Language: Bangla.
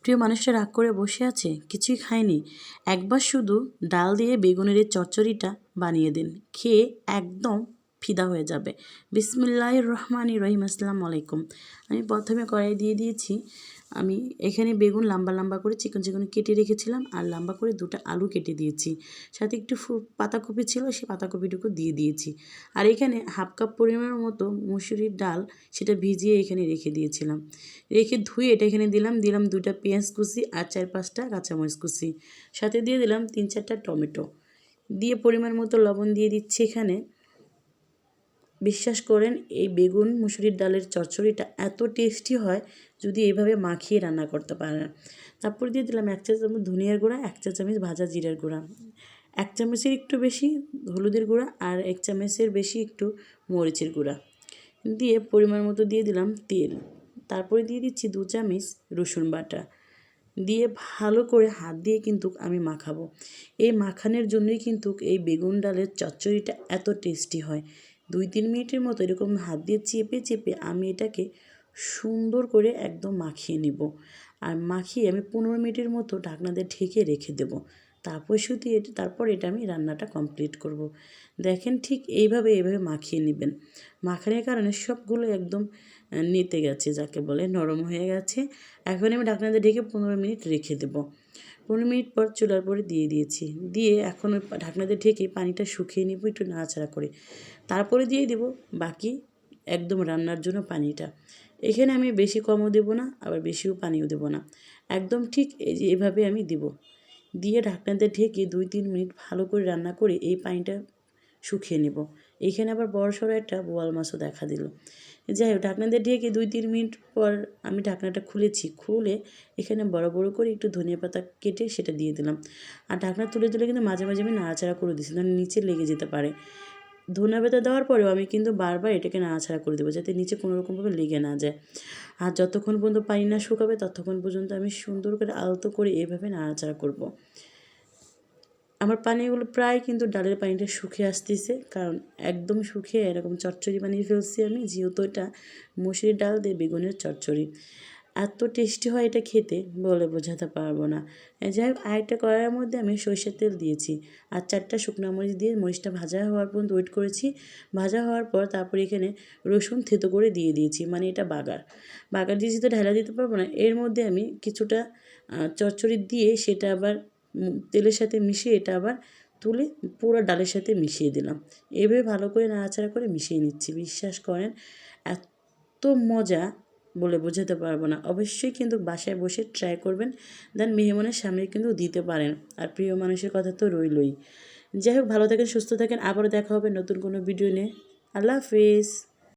প্রিয় মানুষটা রাগ করে বসে আছে, কিছুই খায়নি। একবার শুধু ডাল দিয়ে বেগুনের এই চচ্চড়িটা বানিয়ে দিন, খেয়ে একদম ফিদা হয়ে যাবে। বিসমিল্লাহির রহমানির রহিম। আসসালামু আলাইকুম। আমি প্রথমে কড়াই দিয়ে দিয়েছি। আমি এখানে বেগুন লম্বা লম্বা করে চিকন চিকন কেটে রেখেছিলাম, আর লম্বা করে 2টা আলু কেটে দিয়েছি। সাথে একটু পাতাকপি ছিল, সেই পাতাকপিটুকু দিয়ে দিয়েছি। আর এখানে হাফ কাপ পরিমাণের মতো মুসুরির ডাল, সেটা ভিজিয়ে এখানে রেখে দিয়েছিলাম। রেখে ধুয়ে এটা এখানে দিলাম 2টা পেঁয়াজ কুচি আর 4-5টা কাঁচামরিচ কুচি। সাথে দিয়ে দিলাম 3-4টা টমেটো। দিয়ে পরিমাণ মতো লবণ দিয়ে দিচ্ছি এখানে। বিশ্বাস করেন, এই বেগুন মুসুরির ডালের চচ্চড়িটা এত টেস্টি হয় যদি এইভাবে মাখিয়ে রান্না করতে পারেন। তারপর দিয়ে দিলাম 1 চা চামচ ধনিয়ার গুঁড়া, 1 চা চামচ ভাজা জিরার গুঁড়া, 1 চামচের একটু বেশি হলুদের গুঁড়া, আর 1 চামচের বেশি একটু মরিচের গুঁড়া। দিয়ে পরিমাণ মতো দিয়ে দিলাম তেল। তারপরে দিয়ে দিচ্ছি 2 চামচ রসুন বাটা। দিয়ে ভালো করে হাত দিয়ে কিন্তু আমি মাখাবো। এই মাখানোর জন্যই কিন্তু এই বেগুন ডালের চচ্চড়িটা এত টেস্টি হয়। 2-3 মিনিটের মতো এরকম হাত দিয়ে চেপে চেপে আমি এটাকে সুন্দর করে একদম মাখিয়ে নিব। আর মাখিয়ে আমি 15 মিনিটের মতো ঢাকনা দিয়ে ঢেকে রেখে দেবো। তারপর এটা আমি রান্নাটা কমপ্লিট করব। দেখেন, ঠিক এইভাবে মাখিয়ে নেবেন। মাখানোর কারণে সবগুলো একদম নেতে গেছে, যাকে বলে নরম হয়ে গেছে। এখন আমি ঢাকনা দিয়ে ঢেকে 15 মিনিট রেখে দেবো। 15 মিনিট পর চুলার পরে দিয়ে দিয়েছি। দিয়ে এখন ওই ঢাকনা দিয়ে ঢেকে পানিটা শুকিয়ে নেব একটু নাড়াচাড়া করে। তারপরে দিয়ে দেব বাকি একদম রান্নার জন্য পানিটা। এখানে আমি বেশি কমও দেবো না, আবার বেশিও পানিও দেবো না। একদম ঠিক এভাবে আমি দেব। দিয়ে ঢাকনা দিয়ে ঢেকে 2-3 মিনিট ভালো করে রান্না করে এই পানিটা শুকিয়ে নেব। এইখানে আবার বড়সড় একটা বোয়াল মাছও দেখা দিল। যাই হোক, ঢাকনা দিয়ে ঢেকে 2-3 মিনিট পর আমি ঢাকনাটা খুলে এখানে বড় বড় করে একটু ধনিয়া পাতা কেটে সেটা দিয়ে দিলাম। আর ঢাকনা তুলে কিন্তু মাঝে মাঝে আমি নাড়াচাড়া করে দিচ্ছি, কারণ নিচে লেগে যেতে পারে। ধনিয়া পাতা দেওয়ার পরেও আমি কিন্তু বারবার এটাকে নাড়াচাড়া করে দেবো, যাতে নিচে কোনোরকমভাবে লেগে না যায়। আর যতক্ষণ পর্যন্ত পানি না শুকাবে ততক্ষণ পর্যন্ত আমি সুন্দর করে আলতো করে এভাবে নাড়াচাড়া করব। আমার পানিগুলো প্রায় কিন্তু ডালের পানিটা শুকিয়ে আসতেছে, কারণ একদম শুকিয়ে এরকম চচ্চড়ি বানিয়ে ফেলছি আমি, যেহেতু এটা মুসুরির ডাল দিয়ে বেগুনের চচ্চড়ি। এত টেস্টি হয় এটা খেতে, বলে বোঝাতে পারবো না। যাই হোক, আরেকটা কড়াইয়ের মধ্যে আমি সরষের তেল দিয়েছি, আর 4টা শুকনো মরিচ দিয়ে মরিচটা ভাজা হওয়ার পর্যন্ত ওয়েট করেছি। ভাজা হওয়ার পর তারপরে এখানে রসুন থেতো করে দিয়ে দিয়েছি, মানে এটা বাগার দিয়ে যেহেতু ঢালা দিতে পারবো না, এর মধ্যে আমি কিছুটা চচ্চড়ি দিয়ে সেটা আবার তেলের সাথে মিশিয়ে এটা আবার তুলে পুরো ডালের সাথে মিশিয়ে দিলাম। এভাবে ভালো করে নাড়াচাড়া করে মিশিয়ে নিচ্ছি। বিশ্বাস করেন, এত মজা বলে বোঝাতে পারবো না। অবশ্যই কিন্তু বাসায় বসে ট্রাই করবেন, দেন মেহমানের সামনে কিন্তু দিতে পারেন। আর প্রিয় মানুষের কথা তো রইলই। যাই হোক, ভালো থাকেন, সুস্থ থাকেন। আবারও দেখা হবে নতুন কোনো ভিডিও নিয়ে। আল্লাহ হাফিজ।